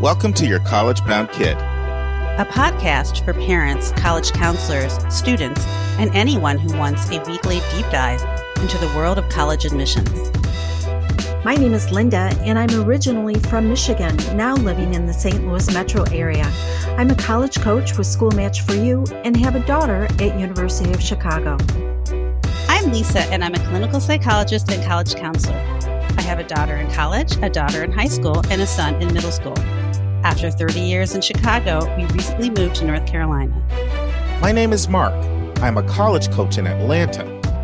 Welcome to your College-Bound Kid, a podcast for parents, college counselors, students, and anyone who wants a weekly deep dive into the world of college admissions. My name is Linda, and I'm originally from Michigan, now living in the St. Louis metro area. I'm a college coach with School Match for You and have a daughter at University of Chicago. I'm Lisa, and I'm a clinical psychologist and college counselor. I have a daughter in college, a daughter in high school, and a son in middle school. After 30 years in Chicago, we recently moved to North Carolina. My name is Mark. I'm a college coach in Atlanta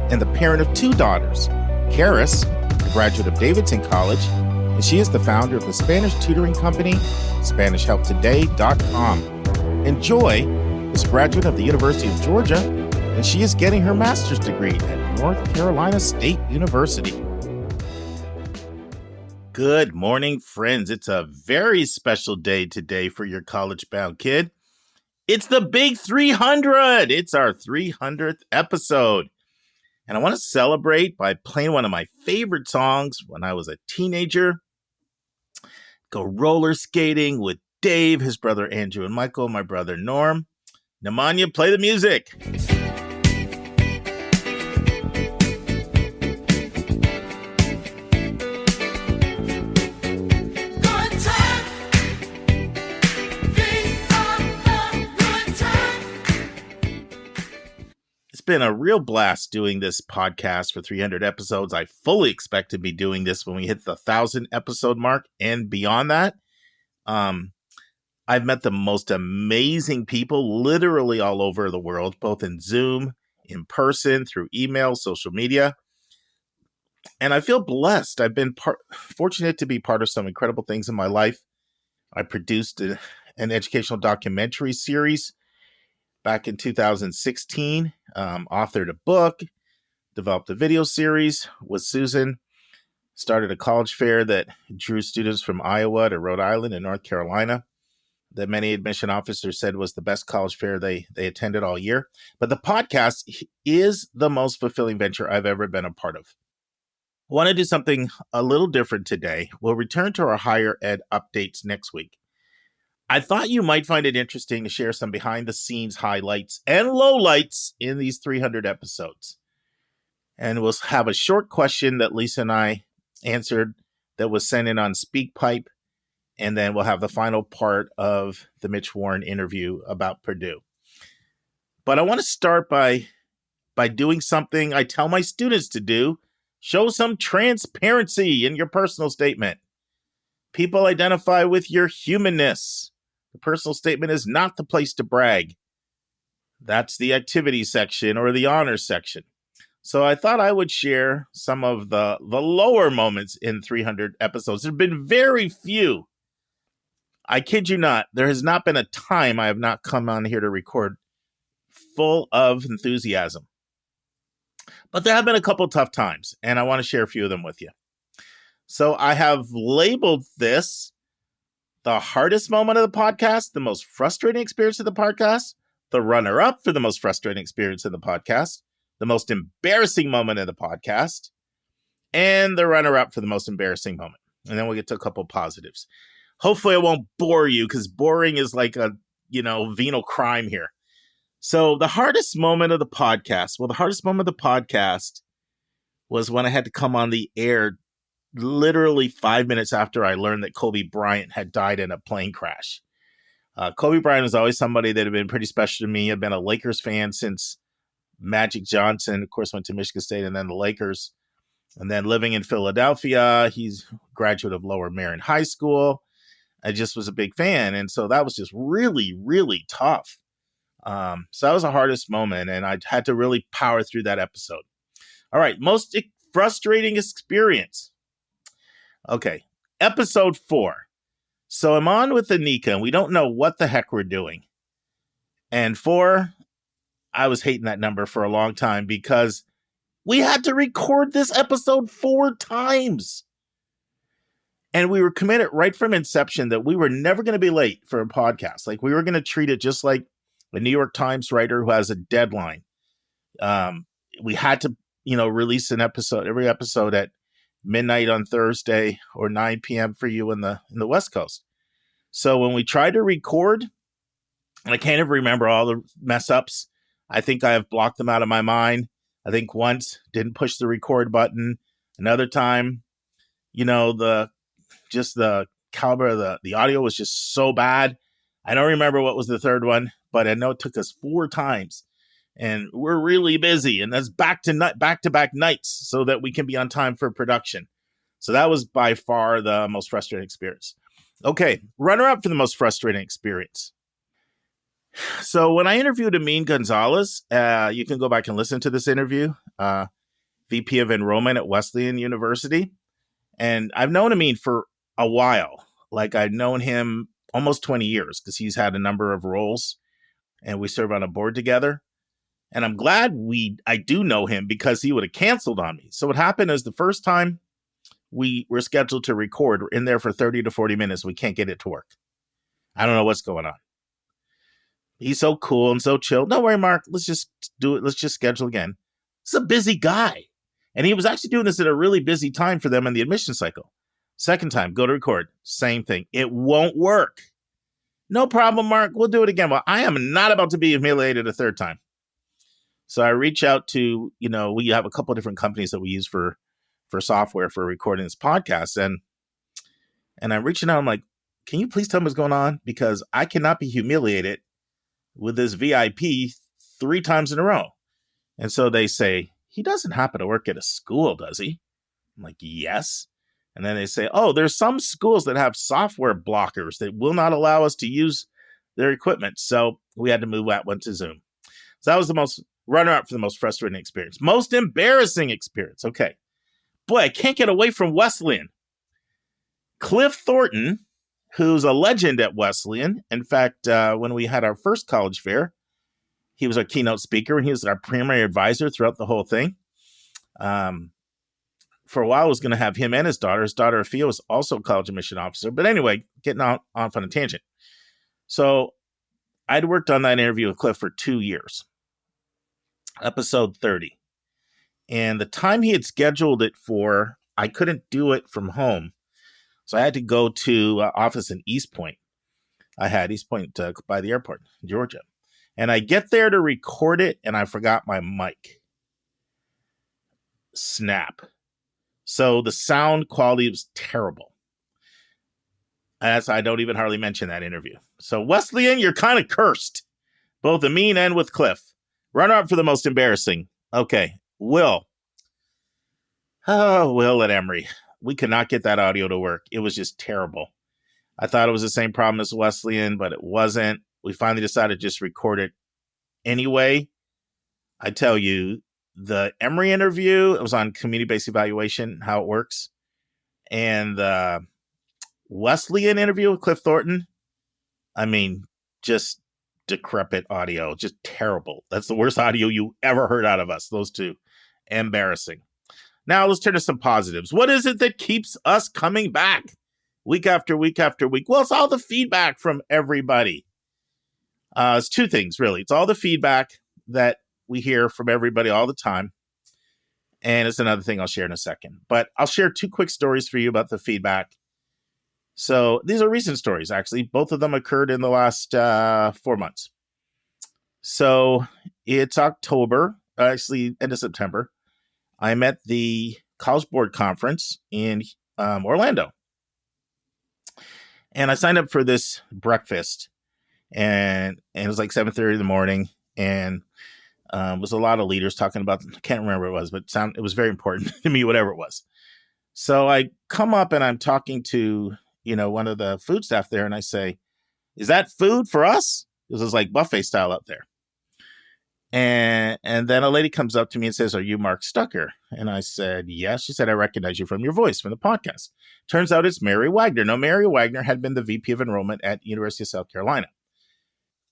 and the parent of two daughters. Karis, a graduate of Davidson College, and she is the founder of the Spanish tutoring company, SpanishHelpToday.com. And Joy is a graduate of the University of Georgia, and she is getting her master's degree at North Carolina State University. Good morning, friends. It's a very special day today for your college-bound kid. It's the big 300. It's our 300th episode. And I want to celebrate by playing one of my favorite songs when I was a teenager. Go roller skating with Dave, his brother Andrew and Michael, my brother Norm. Nemanja, play the music. It's been a real blast doing this podcast for 300 episodes. I fully expect to be doing this when we hit the 1,000 episode mark and beyond that. I've met the most amazing people literally all over the world, both in Zoom, in person, through email, social media. And I feel blessed. I've been fortunate to be part of some incredible things in my life. I produced an educational documentary series back in 2016, authored a book, developed a video series with Susan, started a college fair that drew students from Iowa to Rhode Island and North Carolina that many admission officers said was the best college fair they attended all year. But the podcast is the most fulfilling venture I've ever been a part of. I want to do something a little different today. We'll return to our higher ed updates next week. I thought you might find it interesting to share some behind-the-scenes highlights and lowlights in these 300 episodes. And we'll have a short question that Lisa and I answered that was sent in on Speakpipe, and then we'll have the final part of the Mitch Warren interview about Purdue. But I want to start by doing something I tell my students to do. Show some transparency in your personal statement. People identify with your humanness. The personal statement is not the place to brag. That's the activity section or the honors section. So I thought I would share some of the lower moments in 300 episodes. There have been very few. I kid you not. There has not been a time I have not come on here to record full of enthusiasm. But there have been a couple tough times, and I want to share a few of them with you. So I have labeled this the hardest moment of the podcast, the most frustrating experience of the podcast, the runner-up for the most frustrating experience in the podcast, the most embarrassing moment of the podcast, and the runner-up for the most embarrassing moment. And then we'll get to a couple positives. Hopefully I won't bore you because boring is like a, venal crime here. So the hardest moment of the podcast, the hardest moment of the podcast was when I had to come on the air literally 5 minutes after I learned that Colby Bryant had died in a plane crash. Colby Bryant was always somebody that had been pretty special to me. I've been a Lakers fan since Magic Johnson, of course, went to Michigan State and then the Lakers. And then living in Philadelphia, he's a graduate of Lower Merion High School. I just was a big fan. And so that was just really, really tough. So that was the hardest moment. And I had to really power through that episode. All right. Most frustrating experience. Okay, episode 4. So I'm on with Anika, and we don't know what the heck we're doing. And 4, I was hating that number for a long time because we had to record this episode 4 times. And we were committed right from inception that we were never going to be late for a podcast. Like we were going to treat it just like a New York Times writer who has a deadline. We had to, release an episode, every episode at midnight on Thursday or 9 p.m. for you in the West Coast. So when we tried to record, and I can't even remember all the mess ups. I think I have blocked them out of my mind. I think once didn't push the record button. Another time, the caliber of the audio was just so bad. I don't remember what was the third one, but I know it took us 4 times. And we're really busy, and that's back-to-back nights so that we can be on time for production. So that was by far the most frustrating experience. Okay, runner-up for the most frustrating experience. So when I interviewed Amin Gonzalez, you can go back and listen to this interview, VP of Enrollment at Wesleyan University. And I've known Amin for a while. Like, I've known him almost 20 years because he's had a number of roles, and we serve on a board together. And I'm glad I do know him because he would have canceled on me. So what happened is the first time we were scheduled to record, we're in there for 30 to 40 minutes. We can't get it to work. I don't know what's going on. He's so cool and so chill. Don't worry, Mark. Let's just do it. Let's just schedule again. He's a busy guy. And he was actually doing this at a really busy time for them in the admission cycle. Second time, go to record. Same thing. It won't work. No problem, Mark. We'll do it again. Well, I am not about to be humiliated a third time. So I reach out to, we have a couple of different companies that we use for software for recording this podcast. And I'm reaching out. I'm like, can you please tell me what's going on? Because I cannot be humiliated with this VIP 3 times in a row. And so they say, he doesn't happen to work at a school, does he? I'm like, yes. And then they say, oh, there's some schools that have software blockers that will not allow us to use their equipment. So we had to move that one to Zoom. So that was the most runner-up for the most frustrating experience. Most embarrassing experience. Okay. Boy, I can't get away from Wesleyan. Cliff Thornton, who's a legend at Wesleyan. In fact, when we had our first college fair, he was our keynote speaker, and he was our primary advisor throughout the whole thing. For a while, I was going to have him and his daughter. His daughter, Afia, was also a college admission officer. But anyway, getting off on a tangent. So I'd worked on that interview with Cliff for 2 years. Episode 30. And the time he had scheduled it for, I couldn't do it from home. So I had to go to office in East Point. I had East Point by the airport, Georgia. And I get there to record it, and I forgot my mic. Snap. So the sound quality was terrible. As I don't even hardly mention that interview. So Wesleyan, you're kind of cursed. Both Amin and with Cliff. Runner up for the most embarrassing. Okay, Will. Oh, Will at Emory. We could not get that audio to work. It was just terrible. I thought it was the same problem as Wesleyan, but it wasn't. We finally decided to just record it anyway. I tell you, the Emory interview, it was on community-based evaluation, how it works. And the Wesleyan interview with Cliff Thornton, just decrepit audio, just terrible. That's the worst audio you ever heard out of us, those two. Embarrassing. Now let's turn to some positives. What is it that keeps us coming back week after week after week? Well, it's all the feedback from everybody. It's 2 things, really. It's all the feedback that we hear from everybody all the time. And it's another thing I'll share in a second. But I'll share 2 quick stories for you about the feedback. So these are recent stories, actually. Both of them occurred in the last 4 months. So it's October, actually end of September. I'm at the College Board Conference in Orlando. And I signed up for this breakfast. And it was like 7:30 in the morning. And it was a lot of leaders talking about, I can't remember what it was, but it was very important to me, whatever it was. So I come up and I'm talking to, one of the food staff there. And I say, is that food for us? This is like buffet style up there. And then a lady comes up to me and says, are you Mark Stucker? And I said, yes. She said, I recognize you from your voice from the podcast. Turns out it's Mary Wagner. Now, Mary Wagner had been the VP of Enrollment at University of South Carolina.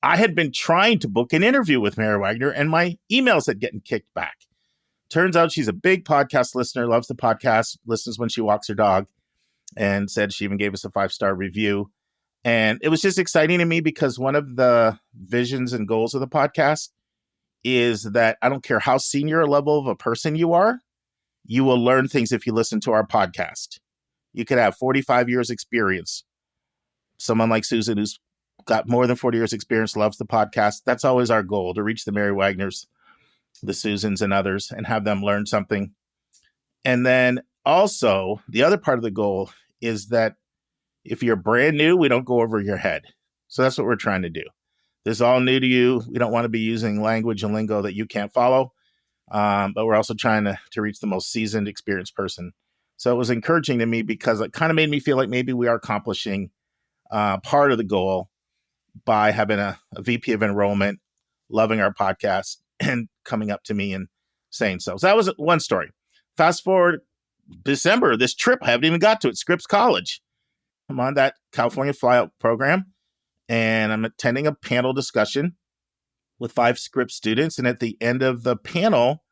I had been trying to book an interview with Mary Wagner, and my emails had gotten kicked back. Turns out she's a big podcast listener, loves the podcast, listens when she walks her dog, and said she even gave us a 5-star review. And it was just exciting to me because one of the visions and goals of the podcast is that I don't care how senior a level of a person you are, you will learn things if you listen to our podcast. You could have 45 years experience. someone like Susan, who's got more than 40 years experience, loves the podcast. That's always our goal, to reach the Mary Wagners, the Susans and others, and have them learn something. And then also the other part of the goal is that if you're brand new, we don't go over your head. So that's what we're trying to do. This is all new to you. We don't want to be using language and lingo that you can't follow. But we're also trying to reach the most seasoned, experienced person. So it was encouraging to me because it kind of made me feel like maybe we are accomplishing part of the goal by having a VP of enrollment, loving our podcast, and coming up to me and saying so. So that was one story. Fast forward December, this trip, I haven't even got to it, Scripps College. I'm on that California flyout program, and I'm attending a panel discussion with 5 Scripps students. And at the end of the panel,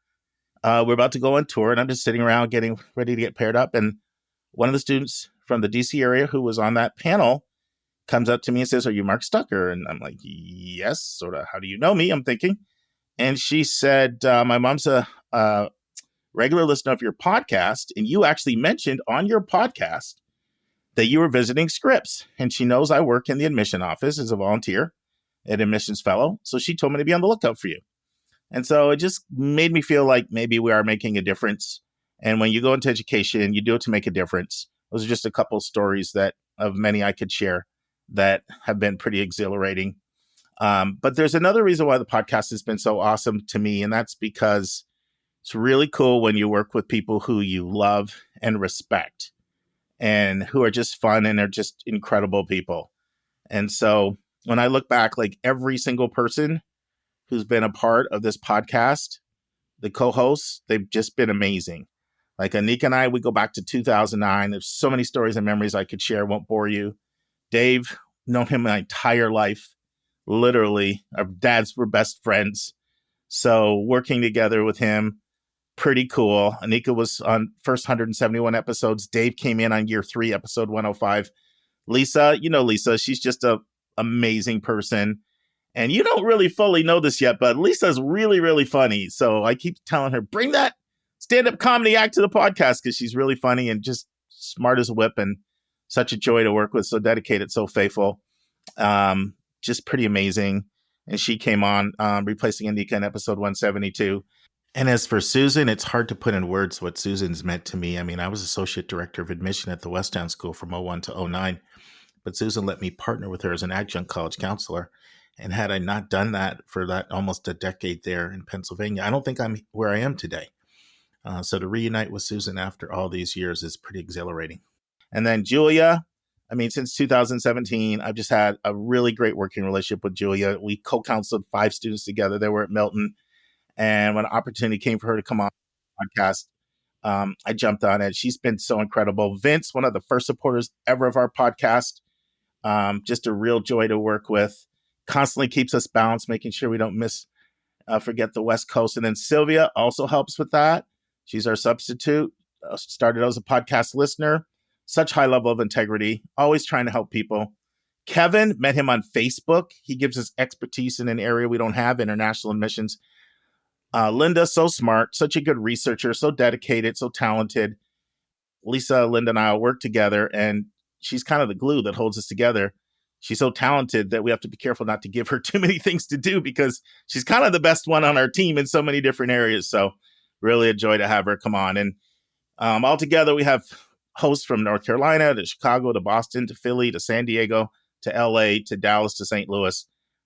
we're about to go on tour, and I'm just sitting around getting ready to get paired up. And one of the students from the DC area who was on that panel comes up to me and says, "Are you Mark Stucker?" And I'm like, "Yes, sort of. How do you know me?" I'm thinking. And she said, "My mom's a regular listener of your podcast, and you actually mentioned on your podcast that you were visiting Scripps, and she knows I work in the admission office as a volunteer, an admissions fellow. So she told me to be on the lookout for you." And so it just made me feel like maybe we are making a difference. And when you go into education, you do it to make a difference. Those are just a couple of stories that of many I could share that have been pretty exhilarating. But there's another reason why the podcast has been so awesome to me, and that's because it's really cool when you work with people who you love and respect, and who are just fun and are just incredible people. And so when I look back, like every single person who's been a part of this podcast, the co-hosts, they've just been amazing. Like Anika and I, we go back to 2009. There's so many stories and memories I could share. Won't bore you. Dave, known him my entire life. Literally, our dads were best friends. So working together with him, pretty cool. Anika was on first 171 episodes. Dave came in on year 3, episode 105. Lisa, you know Lisa, she's just an amazing person. And you don't really fully know this yet, but Lisa's really, really funny. So I keep telling her, bring that stand-up comedy act to the podcast, because she's really funny and just smart as a whip and such a joy to work with, so dedicated, so faithful. Just pretty amazing. And she came on replacing Anika in episode 172. And as for Susan, it's hard to put in words what Susan's meant to me. I mean, I was associate director of admission at the Westtown School from 01 to 09, but Susan let me partner with her as an adjunct college counselor. And had I not done that for that almost a decade there in Pennsylvania, I don't think I'm where I am today. So to reunite with Susan after all these years is pretty exhilarating. And then Julia, I mean, since 2017, I've just had a really great working relationship with Julia. We co-counseled 5 students together. They were at Milton. And when an opportunity came for her to come on the podcast, I jumped on it. She's been so incredible. Vince, one of the first supporters ever of our podcast, just a real joy to work with. Constantly keeps us balanced, making sure we don't forget the West Coast. And then Sylvia also helps with that. She's our substitute, started as a podcast listener, such high level of integrity, always trying to help people. Kevin, met him on Facebook. He gives us expertise in an area we don't have, international admissions. Linda, so smart, such a good researcher, so dedicated, so talented. Lisa, Linda, and I will work together, and she's kind of the glue that holds us together. She's so talented that we have to be careful not to give her too many things to do, because she's kind of the best one on our team in so many different areas. So really a joy to have her come on. And altogether, we have hosts from North Carolina to Chicago to Boston to Philly to San Diego to LA to Dallas to St. Louis.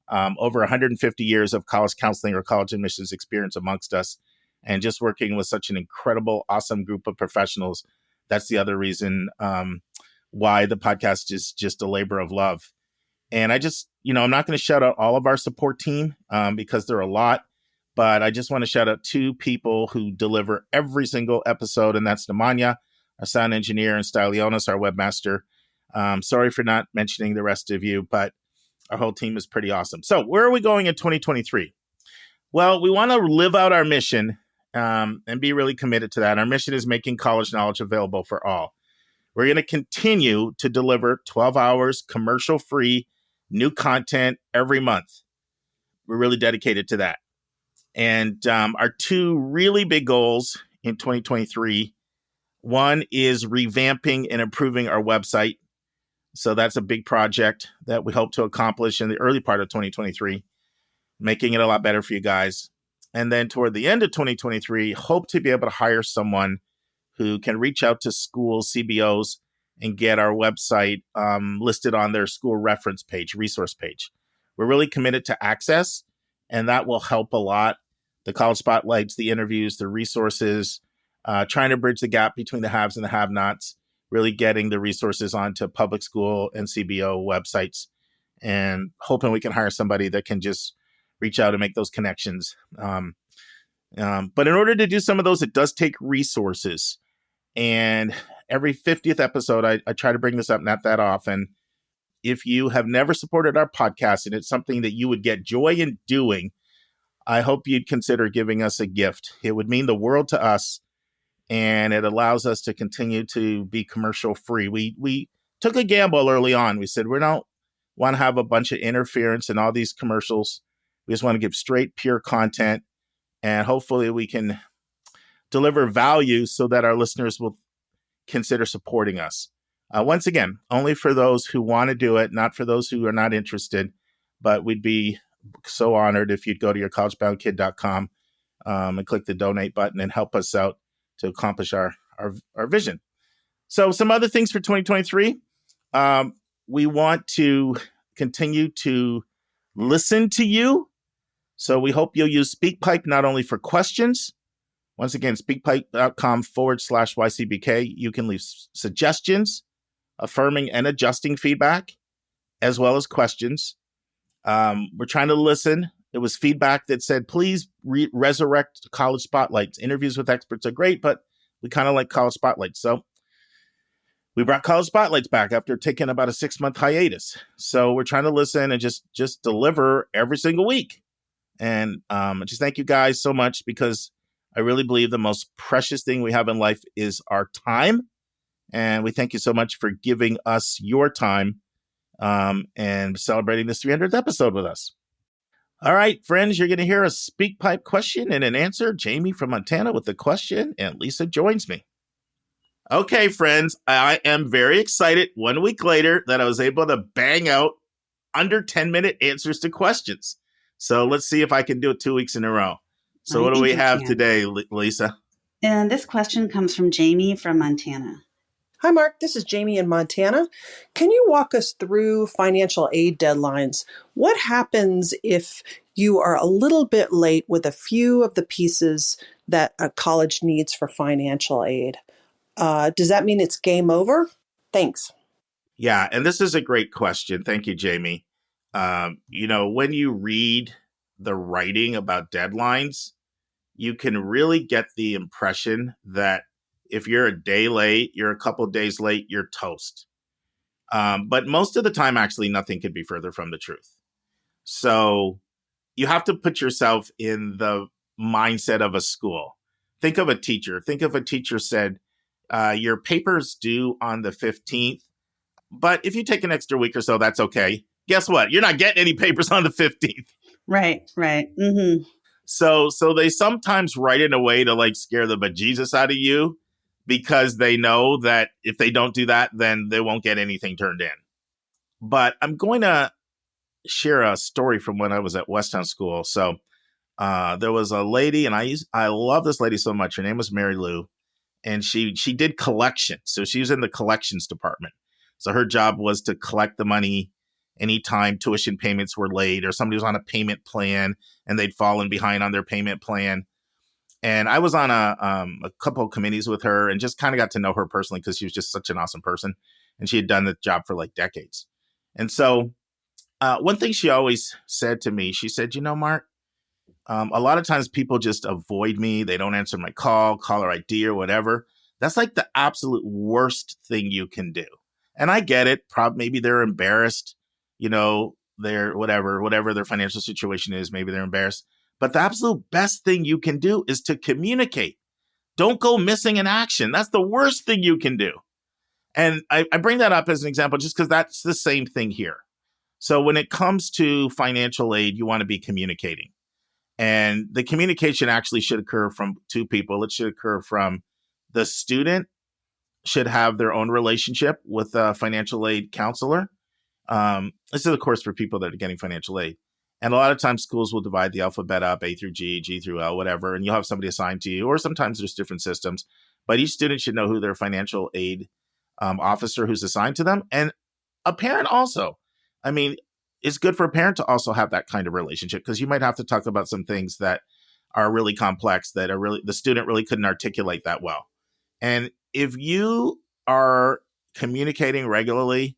Over 150 years of college counseling or college admissions experience amongst us, and just working with such an incredible, awesome group of professionals. That's the other reason why the podcast is just a labor of love. And I just, I'm not going to shout out all of our support team because there are a lot, but I just want to shout out 2 people who deliver every single episode, and that's Nemanja, our sound engineer, and Stylionis, our webmaster. Sorry for not mentioning the rest of you, but our whole team is pretty awesome. So where are we going in 2023? Well, we want to live out our mission and be really committed to that. Our mission is making college knowledge available for all. We're going to continue to deliver 12 hours, commercial-free, new content every month. We're really dedicated to that. And our 2 really big goals in 2023, one is revamping and improving our website. So that's a big project that we hope to accomplish in the early part of 2023, making it a lot better for you guys. And then toward the end of 2023, hope to be able to hire someone who can reach out to schools, CBOs, and get our website listed on their school reference page, resource page. We're really committed to access, and that will help a lot. The college spotlights, the interviews, the resources, trying to bridge the gap between the haves and the have-nots, really getting the resources onto public school and CBO websites, and hoping we can hire somebody that can just reach out and make those connections. But in order to do some of those, it does take resources. And every 50th episode, I try to bring this up, not that often. If you have never supported our podcast and it's something that you would get joy in doing, I hope you'd consider giving us a gift. It would mean the world to us, and it allows us to continue to be commercial free. We took a gamble early on. We said we don't want to have a bunch of interference in all these commercials. We just want to give straight, pure content, and hopefully we can deliver value so that our listeners will consider supporting us. Once again, only for those who want to do it, not for those who are not interested, but we'd be so honored if you'd go to yourcollegeboundkid.com and click the donate button and help us out to accomplish our vision. So some other things for 2023, we want to continue to listen to you. So we hope you'll use Speakpipe not only for questions. Once again, speakpipe.com/YCBK. You can leave suggestions, affirming and adjusting feedback, as well as questions. We're trying to listen. It was feedback that said, please resurrect college spotlights. Interviews with experts are great, but we kind of like college spotlights. So we brought college spotlights back after taking about a 6-month hiatus. So we're trying to listen and just deliver every single week. And just thank you guys so much, because I really believe the most precious thing we have in life is our time. And we thank you so much for giving us your time and celebrating this 300th episode with us. All right, friends, you're going to hear a Speakpipe question and an answer. Jamie from Montana with the question, and Lisa joins me. Okay, friends, I am very excited 1 week later that I was able to bang out under 10-minute answers to questions. So let's see if I can do it 2 weeks in a row. So what do we have today, Lisa? And this question comes from Jamie from Montana. Hi, Mark. This is Jamie in Montana. Can you walk us through financial aid deadlines? What happens if you are a little bit late with a few of the pieces that a college needs for financial aid? Does that mean it's game over? Thanks. Yeah, and this is a great question. Thank you, Jamie. When you read the writing about deadlines, you can really get the impression that if you're a day late, you're a couple days late, you're toast. But most of the time, actually, nothing could be further from the truth. So you have to put yourself in the mindset of a school. Think of a teacher. Think if a teacher said, your paper's due on the 15th, but if you take an extra week or so, that's okay. Guess what? You're not getting any papers on the 15th. Right. Mm-hmm. So they sometimes write in a way to like scare the bejesus out of you, because they know that if they don't do that, then they won't get anything turned in. But I'm going to share a story from when I was at Westtown School. So there was a lady, and I love this lady so much. Her name was Mary Lou, and she did collections. So she was in the collections department. So her job was to collect the money anytime tuition payments were late, or somebody was on a payment plan and they'd fallen behind on their payment plan. And I was on a couple of committees with her and just kind of got to know her personally, because she was just such an awesome person. And she had done the job for like decades. And so one thing she always said to me, she said, Mark, a lot of times people just avoid me. They don't answer my caller ID or whatever. That's like the absolute worst thing you can do. And I get it. Maybe they're embarrassed, they're whatever their financial situation is. Maybe they're embarrassed. But the absolute best thing you can do is to communicate. Don't go missing in action. That's the worst thing you can do. And I bring that up as an example just because that's the same thing here. So when it comes to financial aid, you want to be communicating. And the communication actually should occur from two people. It should occur from the student should have their own relationship with a financial aid counselor. This is, of course, for people that are getting financial aid. And a lot of times schools will divide the alphabet up, A through G, G through L, whatever, and you'll have somebody assigned to you, or sometimes there's different systems. But each student should know who their financial aid officer who's assigned to them. And a parent also. I mean, it's good for a parent to also have that kind of relationship, because you might have to talk about some things that are really complex, that are really, the student really couldn't articulate that well. And if you are communicating regularly,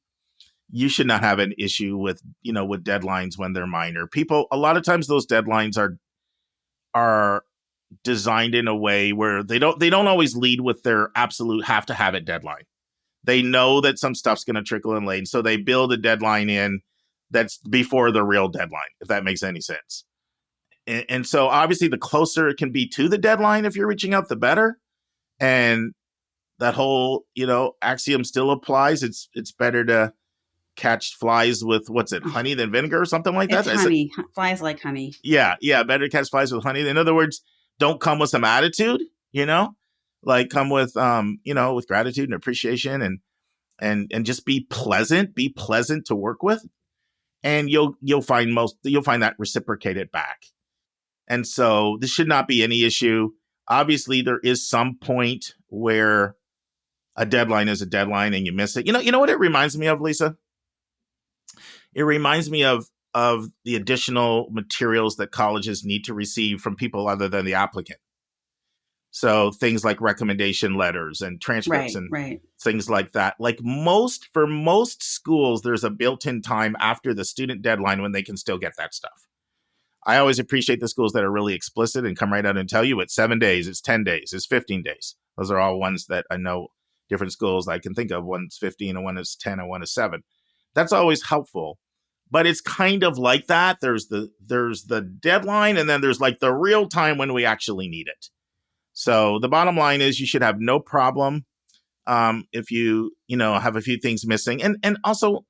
you should not have an issue with, with deadlines when they're minor. People, a lot of times those deadlines are designed in a way where they don't always lead with their absolute have to have it deadline. They know that some stuff's going to trickle in late, so they build a deadline in that's before the real deadline, if that makes any sense. And so obviously the closer it can be to the deadline, if you're reaching out, the better. And that whole, axiom still applies. It's better to catch flies with, honey than vinegar or something like that? It's honey. Flies like honey. Yeah, better to catch flies with honey. In other words, don't come with some attitude, like come with, with gratitude and appreciation and just be pleasant to work with. And you'll find that reciprocated back. And so this should not be any issue. Obviously, there is some point where a deadline is a deadline and you miss it. You know what it reminds me of, Lisa? It reminds me of the additional materials that colleges need to receive from people other than the applicant. So things like recommendation letters and transcripts and things like that. Like for most schools, there's a built-in time after the student deadline when they can still get that stuff. I always appreciate the schools that are really explicit and come right out and tell you it's 7 days, it's 10 days, it's 15 days. Those are all ones that I know, different schools I can think of. One's 15 and one is 10 and one is 7. That's always helpful. But it's kind of like that. There's the deadline, and then there's like the real time when we actually need it. So the bottom line is you should have no problem if you have a few things missing. And also,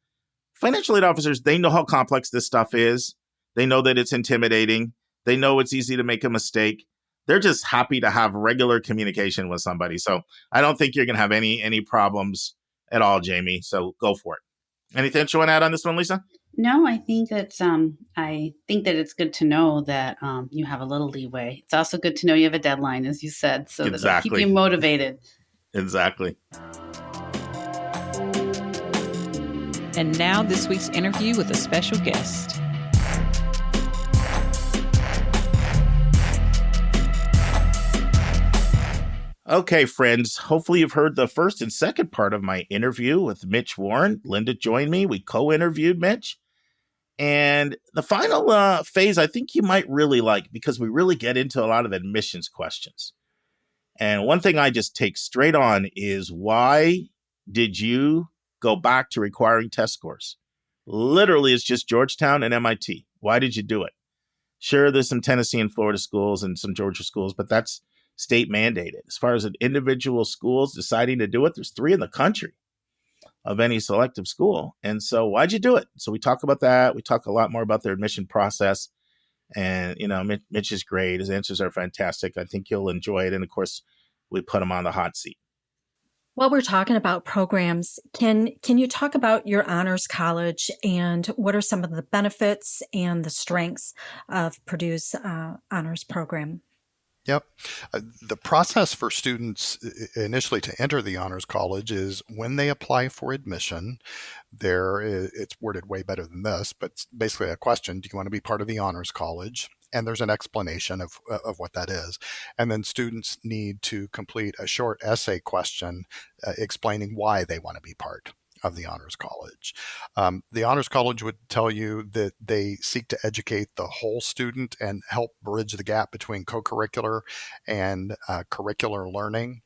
financial aid officers, they know how complex this stuff is. They know that it's intimidating. They know it's easy to make a mistake. They're just happy to have regular communication with somebody. So I don't think you're going to have any problems at all, Jamie. So go for it. Anything else you want to add on this one, Lisa? No, I think that it's good to know that you have a little leeway. It's also good to know you have a deadline, as you said, so that it'll keep you motivated. Exactly. And now this week's interview with a special guest. Okay, friends, hopefully you've heard the first and second part of my interview with Mitch Warren. Linda joined me. We co-interviewed Mitch. And the final phase, I think you might really like, because we really get into a lot of admissions questions. And one thing I just take straight on is, why did you go back to requiring test scores? Literally, it's just Georgetown and MIT. Why did you do it? Sure, there's some Tennessee and Florida schools and some Georgia schools, but that's state mandated. As far as an individual schools deciding to do it, there's 3 in the country of any selective school. And so why'd you do it? So we talk about that. We talk a lot more about their admission process. And, Mitch is great. His answers are fantastic. I think you'll enjoy it. And of course, we put him on the hot seat. While we're talking about programs, can you talk about your honors college and what are some of the benefits and the strengths of Purdue's honors program? Yep. The process for students initially to enter the Honors College is when they apply for admission, it's worded way better than this, but it's basically a question: do you want to be part of the Honors College? And there's an explanation of what that is. And then students need to complete a short essay question explaining why they want to be part of the Honors College. The Honors College would tell you that they seek to educate the whole student and help bridge the gap between co-curricular and curricular learning.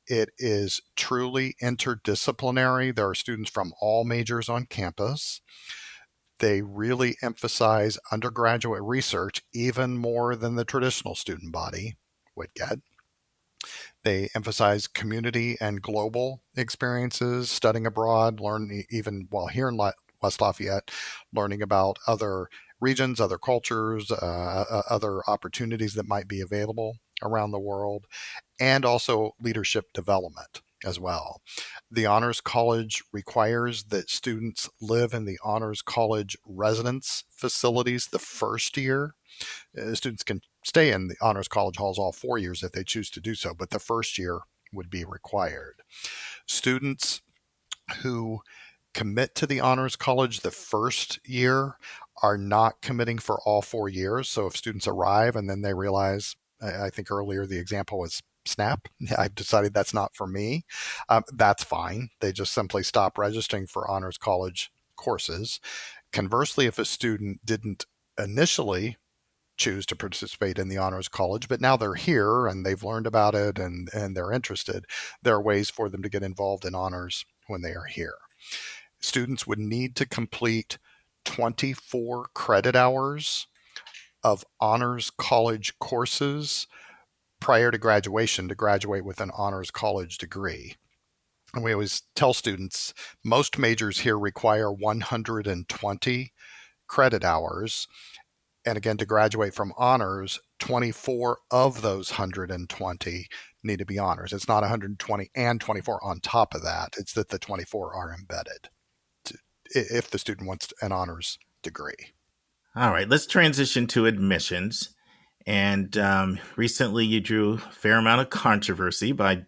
It is truly interdisciplinary. There are students from all majors on campus. They really emphasize undergraduate research even more than the traditional student body would get. They emphasize community and global experiences, studying abroad, learn even while here in West Lafayette, learning about other regions, other cultures, other opportunities that might be available around the world, and also leadership development. as well. The Honors College requires that students live in the Honors College residence facilities the first year. Students can stay in the Honors College halls all 4 years if they choose to do so, but the first year would be required. Students who commit to the Honors College the first year are not committing for all 4 years. So if students arrive and then they realize, I think earlier the example was SNAP, I've decided that's not for me, that's fine. They just simply stop registering for Honors College courses. Conversely, if a student didn't initially choose to participate in the Honors College, but now they're here and they've learned about it and they're interested, there are ways for them to get involved in honors when they are here. Students would need to complete 24 credit hours of Honors College courses prior to graduation to graduate with an Honors College degree. And we always tell students, most majors here require 120 credit hours. And again, to graduate from honors, 24 of those 120 need to be honors. It's not 120 and 24 on top of that. It's that the 24 are embedded if the student wants an honors degree. All right, let's transition to admissions. And recently you drew a fair amount of controversy by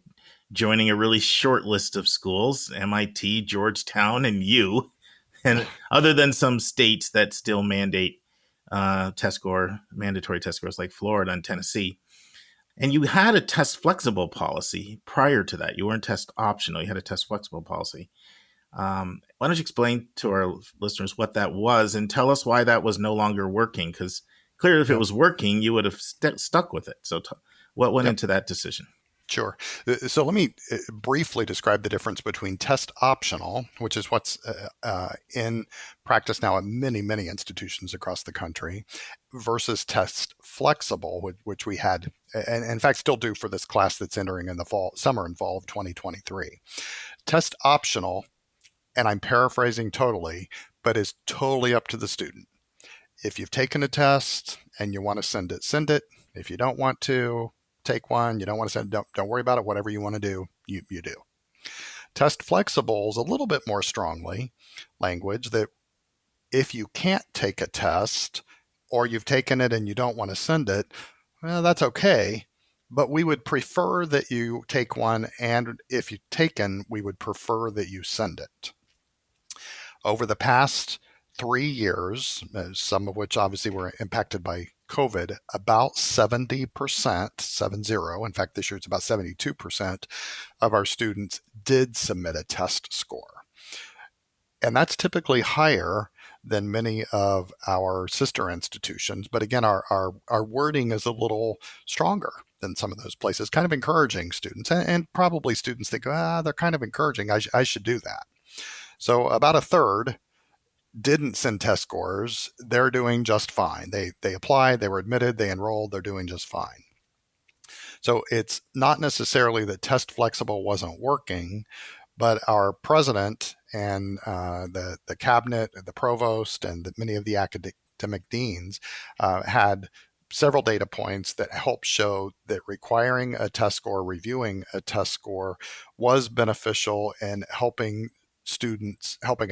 joining a really short list of schools, MIT, Georgetown, and you. And other than some states that still mandate mandatory test scores like Florida and Tennessee. And you had a test flexible policy prior to that. You weren't test optional. You had a test flexible policy. Why don't you explain to our listeners what that was and tell us why that was no longer working? Because clearly if it was working, you would have stuck with it. So what went into that decision? Sure. So let me briefly describe the difference between test optional, which is what's in practice now at many, many institutions across the country, versus test flexible, which we had, and in fact still do for this class that's entering in the summer and fall of 2023. Test optional, and I'm paraphrasing totally, but is totally up to the student. If you've taken a test and you want to send it, send it. If you don't want to, take one. You don't want to send it, don't worry about it. Whatever you want to do, you do. Test flexible is a little bit more strongly language that if you can't take a test or you've taken it and you don't want to send it, well, that's okay. But we would prefer that you take one. And if you've taken, we would prefer that you send it. Over the past 3 years, some of which obviously were impacted by COVID, about 70%, in fact, this year it's about 72% of our students did submit a test score. And that's typically higher than many of our sister institutions. But again, our wording is a little stronger than some of those places, kind of encouraging students. And probably students think, they're kind of encouraging. I should do that. So about a third didn't send test scores. They're doing just fine. They applied, they were admitted, they enrolled, they're doing just fine. So it's not necessarily that test flexible wasn't working, but our president and the cabinet, the provost, and many of the academic deans had several data points that helped show that requiring a test score, reviewing a test score was beneficial in helping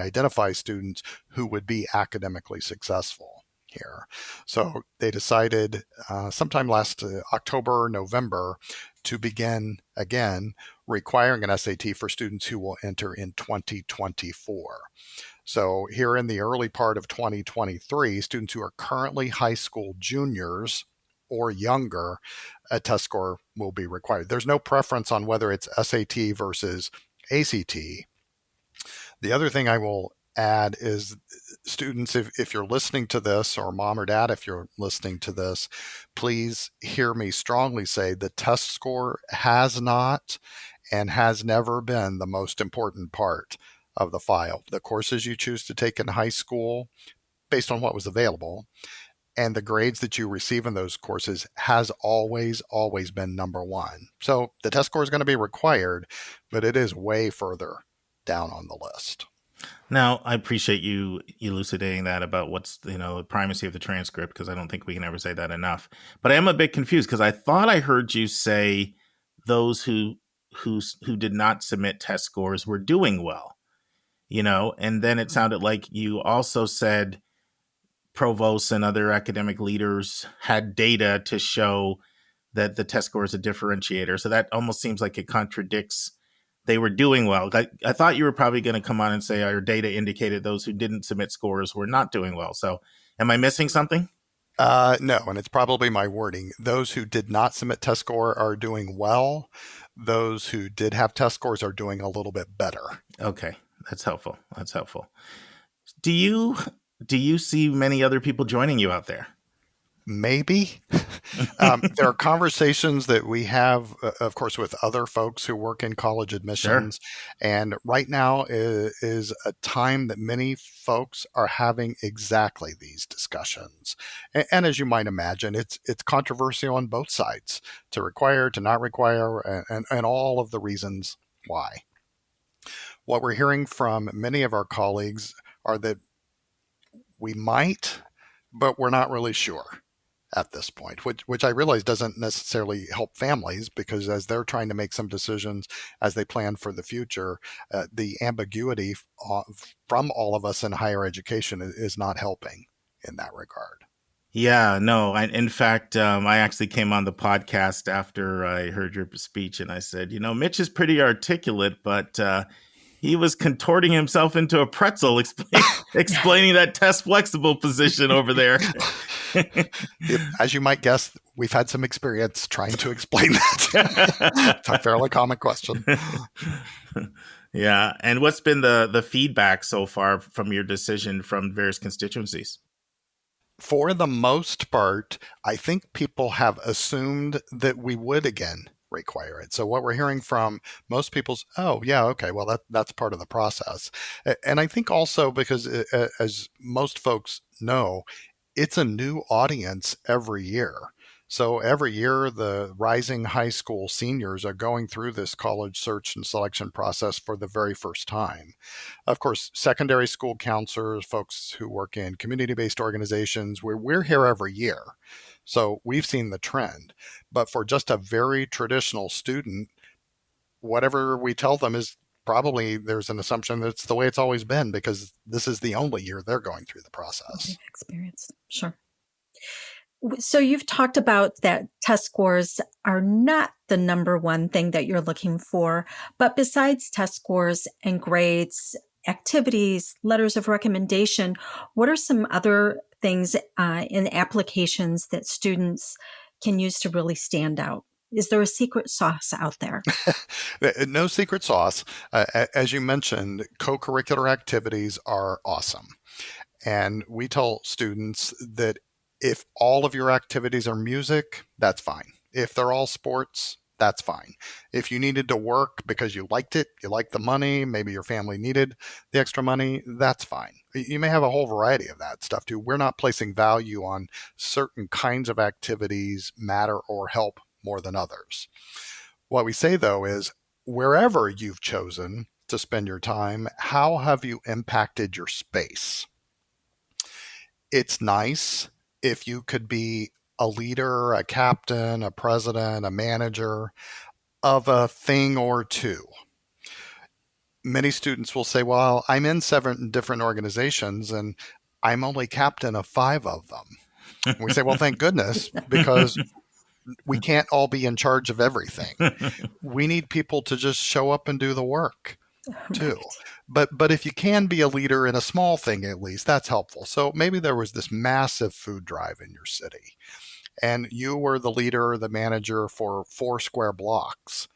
identify students who would be academically successful here. So they decided sometime last October, November, to begin again requiring an SAT for students who will enter in 2024. So here in the early part of 2023, students who are currently high school juniors or younger, a test score will be required. There's no preference on whether it's SAT versus ACT. The other thing I will add is students, if you're listening to this, or mom or dad, if you're listening to this, please hear me strongly say the test score has not and has never been the most important part of the file. The courses you choose to take in high school, based on what was available, and the grades that you receive in those courses has always been number one. So the test score is going to be required, but it is way further down on the list. Now, I appreciate you elucidating that about what's, the primacy of the transcript, because I don't think we can ever say that enough. But I am a bit confused because I thought I heard you say those who who did not submit test scores were doing well, and then it sounded like you also said provosts and other academic leaders had data to show that the test score is a differentiator. So that almost seems like it contradicts they were doing well. I thought you were probably going to come on and say our data indicated those who didn't submit scores were not doing well. So am I missing something? No, and it's probably my wording. Those who did not submit test score are doing well. Those who did have test scores are doing a little bit better. Okay, that's helpful. Do you see many other people joining you out there? Maybe. There are conversations that we have, of course, with other folks who work in college admissions. Sure. And right now is a time that many folks are having exactly these discussions. And as you might imagine, it's controversial on both sides, to require, to not require, and all of the reasons why. What we're hearing from many of our colleagues are that we might, but we're not really sure at this point, which I realize doesn't necessarily help families, because as they're trying to make some decisions as they plan for the future, the ambiguity from all of us in higher education is not helping in that regard. Yeah, no. In fact, I actually came on the podcast after I heard your speech, and I said, Mitch is pretty articulate, but he was contorting himself into a pretzel, explaining that test flexible position over there. As you might guess, we've had some experience trying to explain that. It's a fairly common question. Yeah. And what's been the feedback so far from your decision from various constituencies? For the most part, I think people have assumed that we would again require it. So what we're hearing from most people's, oh yeah, okay, well that's part of the process. And I think also because as most folks know, it's a new audience every year. So every year, the rising high school seniors are going through this college search and selection process for the very first time. Of course, secondary school counselors, folks who work in community-based organizations, we're here every year. So we've seen the trend. But for just a very traditional student, whatever we tell them is probably, there's an assumption that it's the way it's always been, because this is the only year they're going through the process. Experience, sure. So you've talked about that test scores are not the number one thing that you're looking for, but besides test scores and grades, activities, letters of recommendation, what are some other things in applications that students can use to really stand out? Is there a secret sauce out there? No secret sauce. As you mentioned, co-curricular activities are awesome. And we tell students that if all of your activities are music, that's fine. If they're all sports, that's fine. If you needed to work because you liked it, you liked the money, maybe your family needed the extra money, that's fine. You may have a whole variety of that stuff too. We're not placing value on certain kinds of activities matter or help more than others. What we say though is, wherever you've chosen to spend your time, how have you impacted your space? It's nice if you could be a leader, a captain, a president, a manager of a thing or two. Many students will say, well, I'm in 7 different organizations and I'm only captain of 5 of them. And we say, well, thank goodness, because we can't all be in charge of everything. We need people to just show up and do the work too. But if you can be a leader in a small thing, at least, that's helpful. So maybe there was this massive food drive in your city, and you were the leader, the manager for 4 square blocks.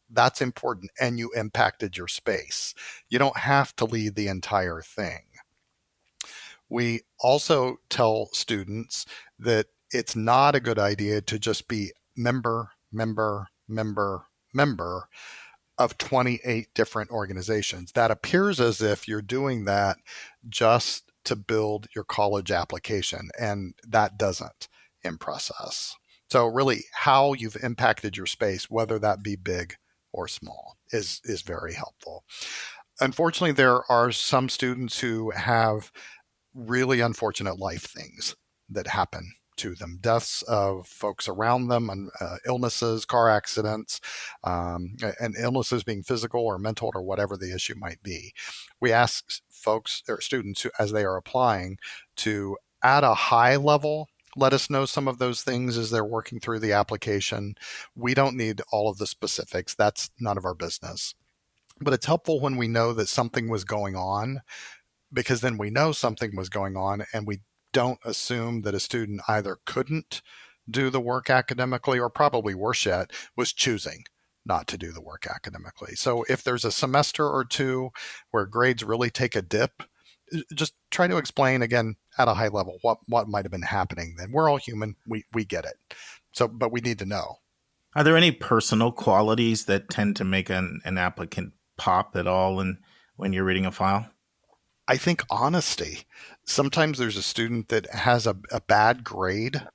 That's important, and you impacted your space. You don't have to lead the entire thing. We also tell students that it's not a good idea to just be member of 28 different organizations. That appears as if you're doing that just to build your college application, and that doesn't impress us. So really, how you've impacted your space, whether that be big or small, is very helpful. Unfortunately, there are some students who have really unfortunate life things that happen to them, deaths of folks around them, and illnesses, car accidents, and illnesses being physical or mental or whatever the issue might be. We ask folks or students as they are applying to, at a high level, let us know some of those things as they're working through the application. We don't need all of the specifics. That's none of our business. But it's helpful when we know that something was going on, because then we know something was going on and we don't assume that a student either couldn't do the work academically or, probably worse yet, was choosing not to do the work academically. So if there's a semester or two where grades really take a dip, just try to explain again at a high level what might have been happening then. We're all human. We get it. So, but we need to know. Are there any personal qualities that tend to make an applicant pop at all when you're reading a file? I think honesty. Sometimes there's a student that has a bad grade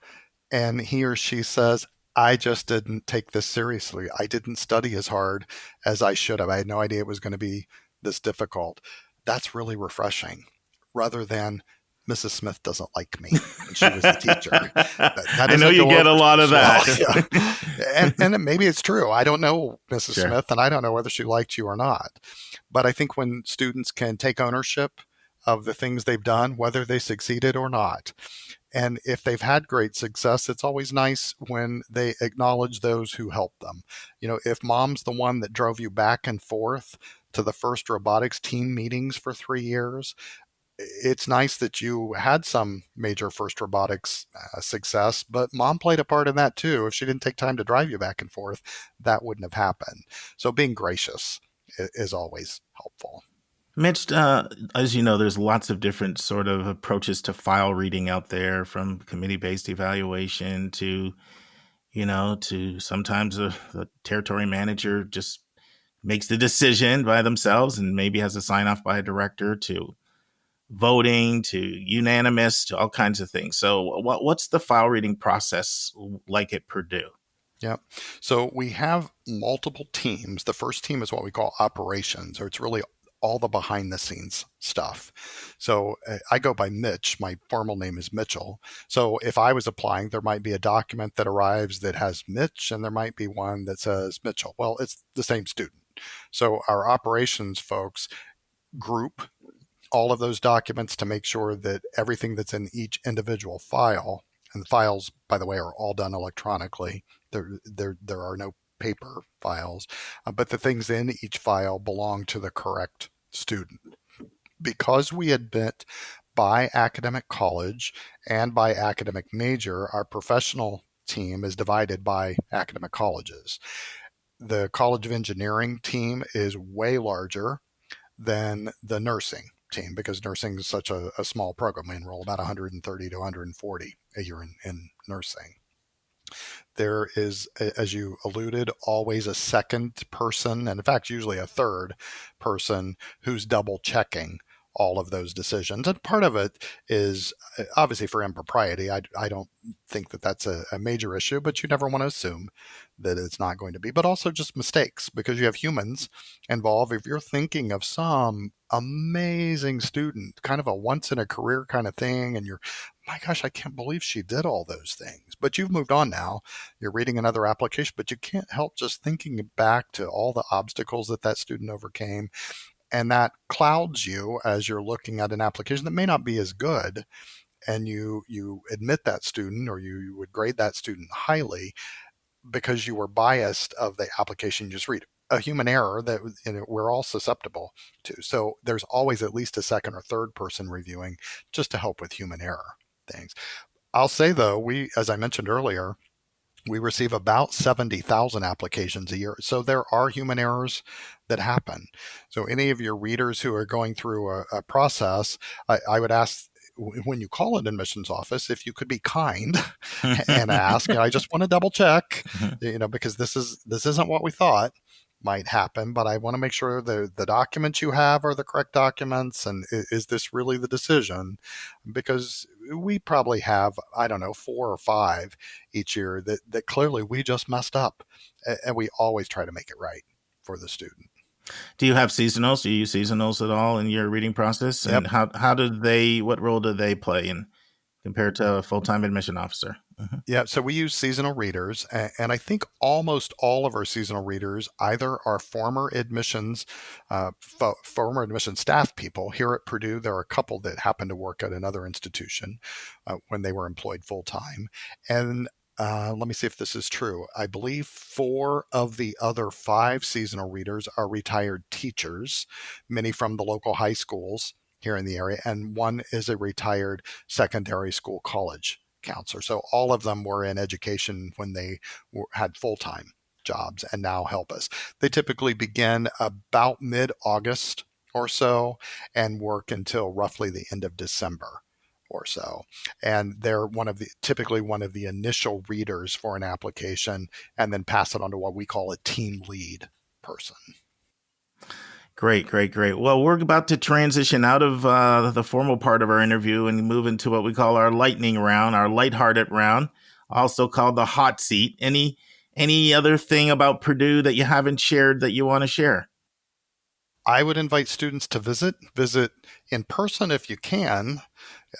and he or she says, I just didn't take this seriously. I didn't study as hard as I should have. I had no idea it was going to be this difficult. That's really refreshing, rather than Mrs. Smith doesn't like me and she was the teacher. That I know you get a lot of that. Yeah. And maybe it's true. I don't know Mrs. Sure. Smith, and I don't know whether she liked you or not. But I think when students can take ownership of the things they've done, whether they succeeded or not, and if they've had great success, it's always nice when they acknowledge those who helped them. You know, if mom's the one that drove you back and forth to the first robotics team meetings for 3 years, it's nice that you had some major first robotics success, but mom played a part in that too. If she didn't take time to drive you back and forth, that wouldn't have happened. So being gracious is always helpful. Mitch, as you know, there's lots of different sort of approaches to file reading out there, from committee-based evaluation to sometimes the territory manager just makes the decision by themselves and maybe has a sign-off by a director, to voting, to unanimous, to all kinds of things. So what's the file reading process like at Purdue? Yeah. So we have multiple teams. The first team is what we call operations, or it's really all the behind the scenes stuff. So I go by Mitch. My formal name is Mitchell. So if I was applying, there might be a document that arrives that has Mitch, and there might be one that says Mitchell. Well, it's the same student. So our operations folks group all of those documents to make sure that everything that's in each individual file, and the files, by the way, are all done electronically. There are no paper files, but the things in each file belong to the correct student. Because we admit by academic college and by academic major, our professional team is divided by academic colleges. The College of Engineering team is way larger than the nursing team, because nursing is such a small program. We enroll about 130 to 140 a year in nursing. There is, as you alluded, always a second person, and in fact, usually a third person who's double checking all of those decisions. And part of it is obviously for impropriety. I don't think that that's a major issue, but you never want to assume that it's not going to be. But also just mistakes, because you have humans involved. If you're thinking of some amazing student, kind of a once in a career kind of thing, and you're, my gosh, I can't believe she did all those things. But you've moved on now. You're reading another application, but you can't help just thinking back to all the obstacles that student overcame. And that clouds you as you're looking at an application that may not be as good. And you admit that student, or you would grade that student highly because you were biased of the application you just read. A human error that we're all susceptible to. So there's always at least a second or third person reviewing, just to help with human error things. I'll say though, as I mentioned earlier, we receive about 70,000 applications a year. So there are human errors that happen. So any of your readers who are going through a process, I would ask, when you call an admissions office, if you could be kind and ask, I just want to double check, because this isn't what we thought might happen, but I want to make sure the documents you have are the correct documents, and is this really the decision? Because we probably have, 4 or 5 each year that clearly we just messed up, and we always try to make it right for the student. Do you have seasonals? Do you use seasonals at all in your reading process? And Yep. what role do they play in compared to a full-time admission officer. Mm-hmm. Yeah, so we use seasonal readers, and I think almost all of our seasonal readers either are former admissions staff people. Here at Purdue, there are a couple that happen to work at another institution when they were employed full-time. And let me see if this is true. I believe 4 of the other 5 seasonal readers are retired teachers, many from the local high schools here in the area, and 1 is a retired secondary school college counselor. So all of them were in education when they had full-time jobs and now help us. They typically begin about mid-August or so and work until roughly the end of December or so. And they're typically one of the initial readers for an application, and then pass it on to what we call a team lead person. Great. Well, we're about to transition out of the formal part of our interview and move into what we call our lightning round, our lighthearted round, also called the hot seat. Any other thing about Purdue that you haven't shared that you want to share? I would invite students to visit in person if you can,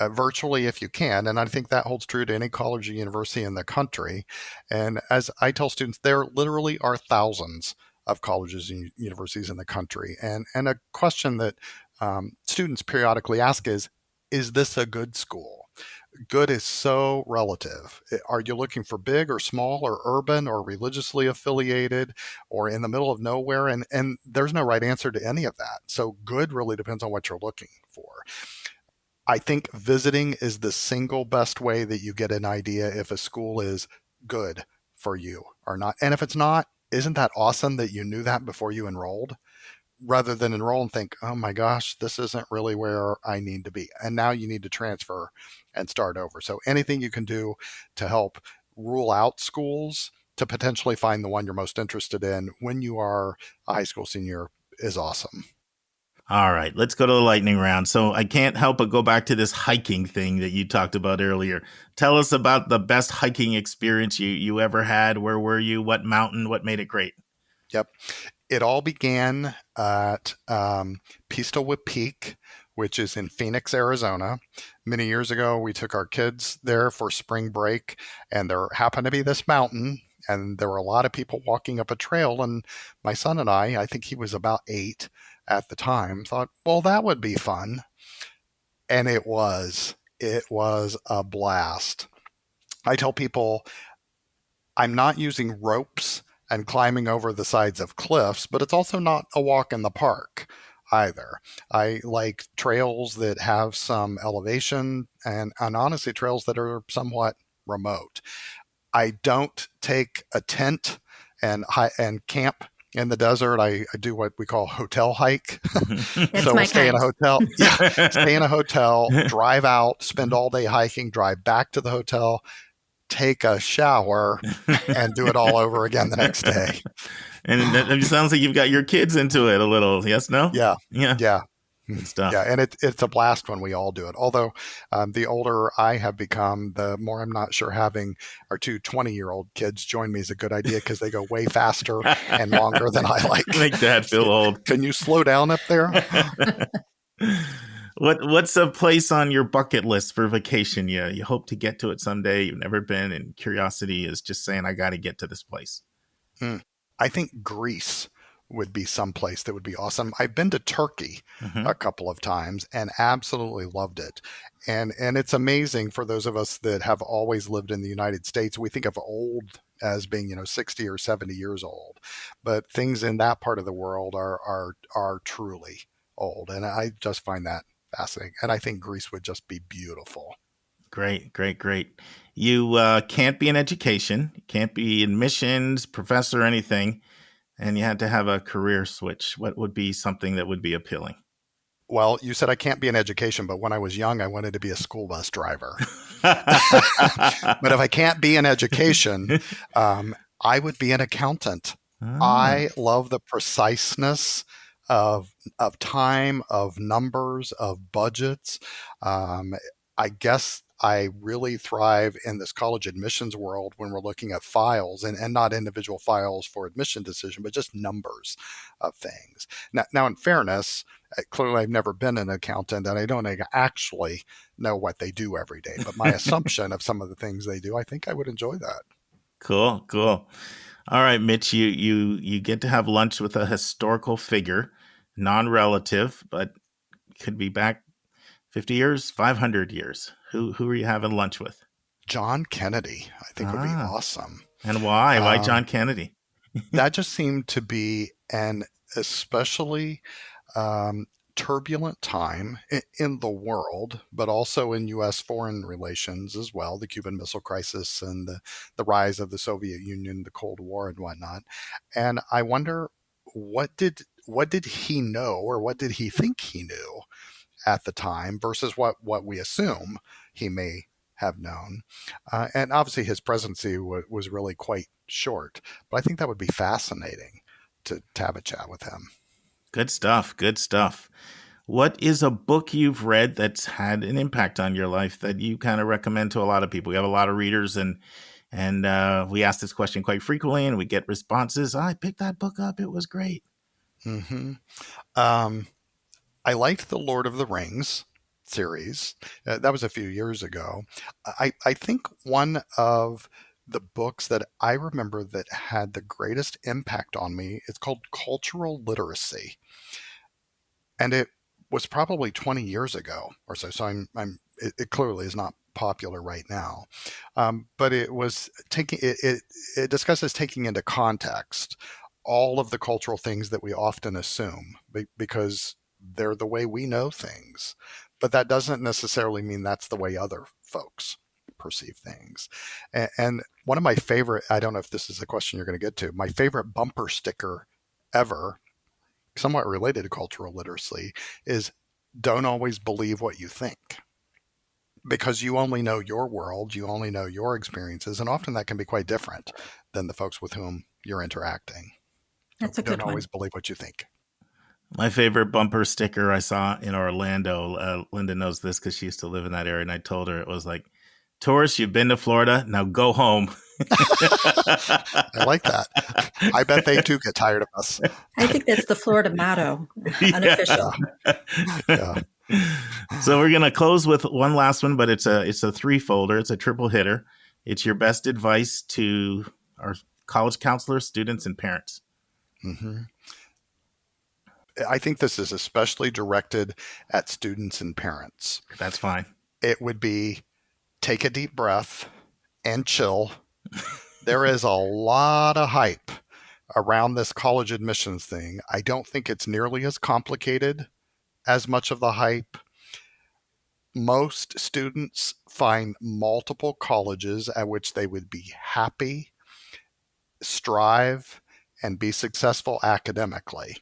virtually if you can. And I think that holds true to any college or university in the country. And as I tell students, there literally are thousands of colleges and universities in the country. And a question that students periodically ask is this a good school? Good is so relative. Are you looking for big or small or urban or religiously affiliated or in the middle of nowhere? And there's no right answer to any of that. So good really depends on what you're looking for. I think visiting is the single best way that you get an idea if a school is good for you or not. And if it's not, isn't that awesome that you knew that before you enrolled, rather than enroll and think, oh my gosh, this isn't really where I need to be. And now you need to transfer and start over. So anything you can do to help rule out schools to potentially find the one you're most interested in when you are a high school senior is awesome. All right, let's go to the lightning round. So I can't help but go back to this hiking thing that you talked about earlier. Tell us about the best hiking experience you ever had. Where were you? What mountain? What made it great? Yep. It all began at Peastlewood Peak, which is in Phoenix, Arizona. Many years ago, we took our kids there for spring break, and there happened to be this mountain, and there were a lot of people walking up a trail. And my son and I think he was about 8 at the time, thought, well, that would be fun. And it was a blast. I tell people I'm not using ropes and climbing over the sides of cliffs, but it's also not a walk in the park either. I like trails that have some elevation and honestly trails that are somewhat remote. I don't take a tent and camp in the desert. I do what we call hotel hike. So we'll stay in a hotel. Yeah, stay in a hotel, drive out, spend all day hiking, drive back to the hotel, take a shower, and do it all over again the next day. And it sounds like you've got your kids into it a little. Yes, no? Yeah. Good stuff. Yeah, and it's a blast when we all do it. Although the older I have become, the more I'm not sure having our 2 20-year-old kids join me is a good idea because they go way faster and longer than I like. Make Dad feel old. Can you slow down up there? What's a place on your bucket list for vacation? You hope to get to it someday. You've never been, and curiosity is just saying, I got to get to this place. I think Greece would be someplace that would be awesome. I've been to Turkey a couple of times and absolutely loved it. And it's amazing for those of us that have always lived in the United States. We think of old as being, 60 or 70 years old, but things in that part of the world are truly old. And I just find that fascinating. And I think Greece would just be beautiful. Great. You can't be in education, can't be admissions, professor, anything. And you had to have a career switch. What would be something that would be appealing? Well, you said I can't be in education, but when I was young, I wanted to be a school bus driver. But if I can't be in education, I would be an accountant. Oh. I love the preciseness of time, of numbers, of budgets. I guess I really thrive in this college admissions world when we're looking at files and not individual files for admission decision, but just numbers of things. Now, in fairness, Clearly, I've never been an accountant, and I don't actually know what they do every day. But my assumption of some of the things they do, I think I would enjoy that. Cool. All right, Mitch, you get to have lunch with a historical figure, non-relative, but could be back 50 years, 500 years. Who are you having lunch with? John Kennedy, I think would be awesome. And why? Why John Kennedy? That just seemed to be an especially turbulent time in the world, but also in U.S. foreign relations as well, the Cuban Missile Crisis and the rise of the Soviet Union, the Cold War and whatnot. And I wonder, what did he know, or what did he think he knew at the time versus what we assume he may have known. And obviously his presidency was really quite short, but I think that would be fascinating to have a chat with him. Good stuff. What is a book you've read that's had an impact on your life that you kind of recommend to a lot of people? We have a lot of readers, and we ask this question quite frequently, and we get responses. I picked that book up. It was great. Mm-hmm. I liked the Lord of the Rings series. That was a few years ago. I think one of the books that I remember that had the greatest impact on me, it's called Cultural Literacy. And it was probably 20 years ago or so. So it clearly is not popular right now. But it was it discusses taking into context all of the cultural things that we often assume because they're the way we know things. But that doesn't necessarily mean that's the way other folks perceive things. And one of my favorite, I don't know if this is a question you're going to get to, my favorite bumper sticker ever, somewhat related to cultural literacy, is don't always believe what you think. Because you only know your world, you only know your experiences, and often that can be quite different than the folks with whom you're interacting. That's a good one. Don't always believe what you think. My favorite bumper sticker I saw in Orlando, Linda knows this because she used to live in that area, and I told her it was like, tourists, you've been to Florida, now go home. I like that. I bet they too get tired of us. I think that's the Florida motto, unofficial. Yeah. So we're going to close with one last one, but it's a three-folder. It's a triple hitter. It's your best advice to our college counselors, students, and parents. Mm-hmm. I think this is especially directed at students and parents. That's fine. It would be take a deep breath and chill. There is a lot of hype around this college admissions thing. I don't think it's nearly as complicated as much of the hype. Most students find multiple colleges at which they would be happy, strive, and be successful academically.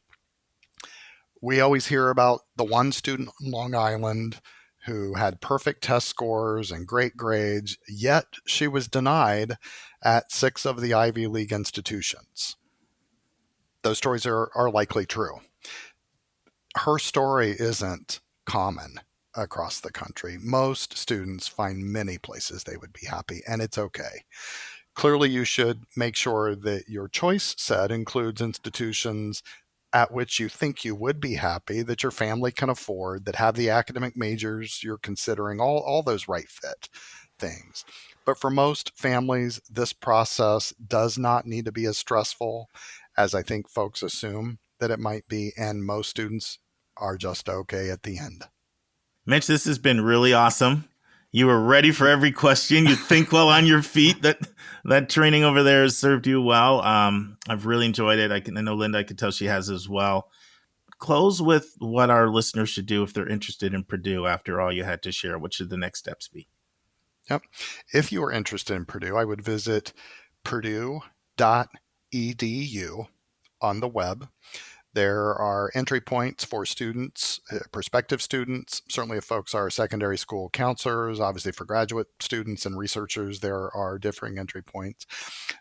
We always hear about the one student on Long Island who had perfect test scores and great grades, yet she was denied at 6 of the Ivy League institutions. Those stories are likely true. Her story isn't common across the country. Most students find many places they would be happy, and it's okay. Clearly, you should make sure that your choice set includes institutions at which you think you would be happy, that your family can afford, that have the academic majors you're considering, all those right fit things. But for most families, this process does not need to be as stressful as I think folks assume that it might be, and most students are just okay at the end. Mitch, this has been really awesome. You were ready for every question. You think well on your feet. That training over there has served you well. I've really enjoyed it. I know Linda, I could tell she has as well. Close with what our listeners should do if they're interested in Purdue after all you had to share. What should the next steps be? Yep. If you are interested in Purdue, I would visit purdue.edu on the web. There are entry points for students, prospective students. Certainly if folks are secondary school counselors, obviously for graduate students and researchers, there are differing entry points.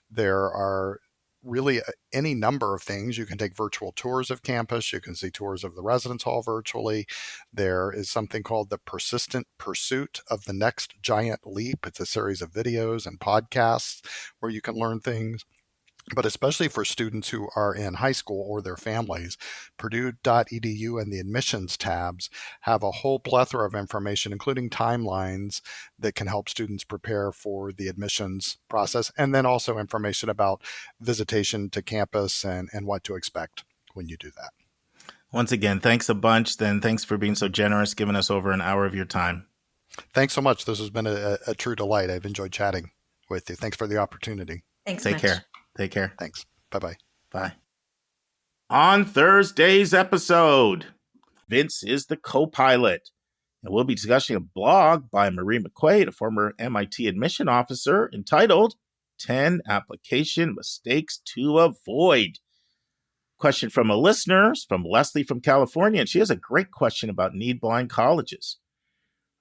There are really any number of things. You can take virtual tours of campus. You can see tours of the residence hall virtually. There is something called the Persistent Pursuit of the Next Giant Leap. It's a series of videos and podcasts where you can learn things. But especially for students who are in high school or their families, Purdue.edu and the admissions tabs have a whole plethora of information, including timelines that can help students prepare for the admissions process, and then also information about visitation to campus and what to expect when you do that. Once again, thanks a bunch. Then thanks for being so generous, giving us over an hour of your time. Thanks so much. This has been a true delight. I've enjoyed chatting with you. Thanks for the opportunity. Thanks, Take Mitch. care. Take care. Thanks. Bye-bye. Bye. On Thursday's episode, Vince is the co-pilot, and we'll be discussing a blog by Marie McQuaid, a former MIT admission officer, entitled 10 Application Mistakes to Avoid. Question from a listener, from Leslie from California, and she has a great question about need-blind colleges.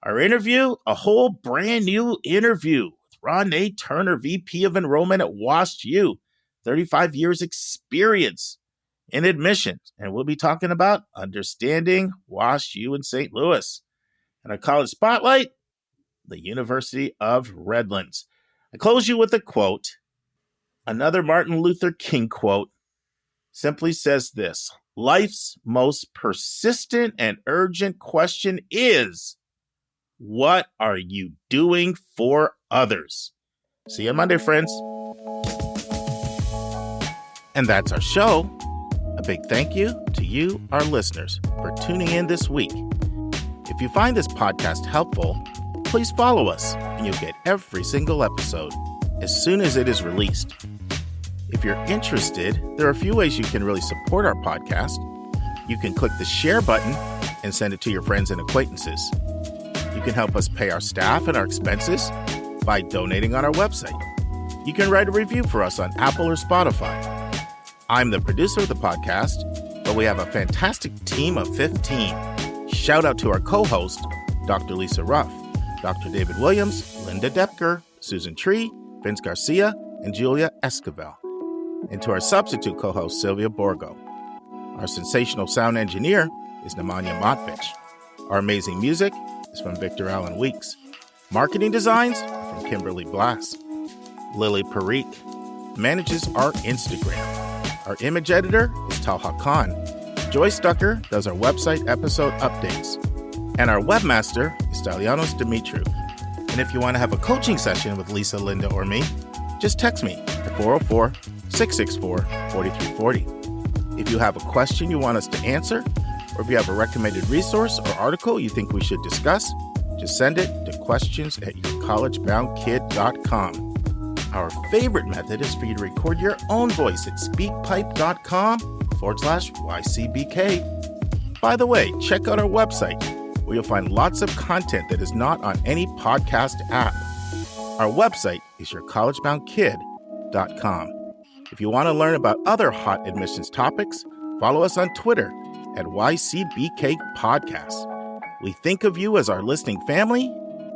Our interview, a whole brand new interview with Ronnie Turner, VP of Enrollment at WashU, 35 years experience in admissions. And we'll be talking about understanding WashU in St. Louis. And our college spotlight, the University of Redlands. I close you with a quote. Another Martin Luther King quote simply says this: life's most persistent and urgent question is, what are you doing for others? See you Monday, friends. And that's our show. A big thank you to you, our listeners, for tuning in this week. If you find this podcast helpful, please follow us and you'll get every single episode as soon as it is released. If you're interested, there are a few ways you can really support our podcast. You can click the share button and send it to your friends and acquaintances. You can help us pay our staff and our expenses by donating on our website. You can write a review for us on Apple or Spotify. I'm the producer of the podcast, but we have a fantastic team of 15. Shout out to our co-host, Dr. Lisa Ruff, Dr. David Williams, Linda Depker, Susan Tree, Vince Garcia, and Julia Esquivel. And to our substitute co-host, Sylvia Borgo. Our sensational sound engineer is Nemanja Motvich. Our amazing music is from Victor Allen Weeks. Marketing designs are from Kimberly Blass. Lily Parikh manages our Instagram. Our image editor is Talha Khan. Joyce Ducker does our website episode updates. And our webmaster is Stalianos Dimitriou. And if you want to have a coaching session with Lisa, Linda, or me, just text me at 404-664-4340. If you have a question you want us to answer, or if you have a recommended resource or article you think we should discuss, just send it to questions@yourcollegeboundkid.com. Our favorite method is for you to record your own voice at speakpipe.com/YCBK. By the way, check out our website, where you'll find lots of content that is not on any podcast app. Our website is yourcollegeboundkid.com. If you want to learn about other hot admissions topics, follow us on Twitter at YCBK Podcasts. We think of you as our listening family,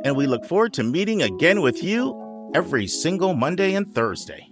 and we look forward to meeting again with you every single Monday and Thursday.